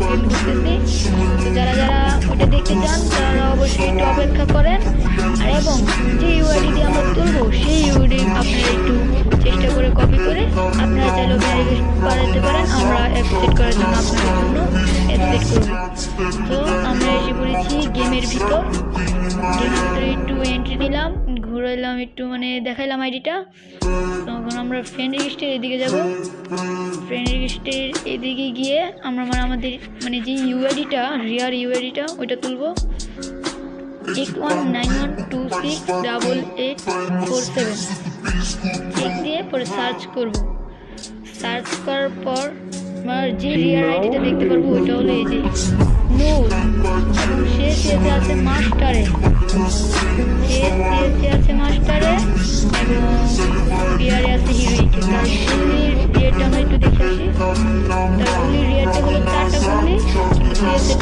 Send করতেছি। তো যারা যারা ওটা দেখতে চান তারা অবশ্যই একটু অপেক্ষা করেন। আর এবং যে ইউআইডি দিয়ে আমরা তুলবো সেই ইউআইডি আপনারা একটু চেষ্টা করে কপি করে আপনারা চাইলে ভ্যারিফিকেশন বাড়াতে পারেন। আমরা অ্যাপসেট করার জন্য আপনাদের জন্য অ্যাপসেট করব। তো আমরা এসে পড়েছি গেমের ভিতর। গেমের ভিতরে একটু এন্ট্রি নিলাম, ঘুরাইলাম, একটু মানে দেখাইলাম আইডিটা। তখন আমরা ফ্রেন্ড রেজিস্টার এদিকে যাব। ফ্রেন্ড রেজিস্টার এদিকে গিয়ে আমরা আমাদের মানে যে ইউআইডিটা রিয়ার ইউআইডিটা ওইটা তুলবো। 8191268847 চেক দিয়ে পরে সার্চ করব। সার্চ করার পর আমার যে রিয়ার আইডিটা দেখতে পারবো ওইটা হলো এই যে নূর, এবং সে সিএসে আছে মাস্টারে, আছে মাস্টারে এবং বিয়ারে আছে হিরোইকে। তার গুলির রিয়ারটা আমরা একটু দেখে আসি। তার গুলির রিয়ারটা হলো 4টা গুলি, সিএসে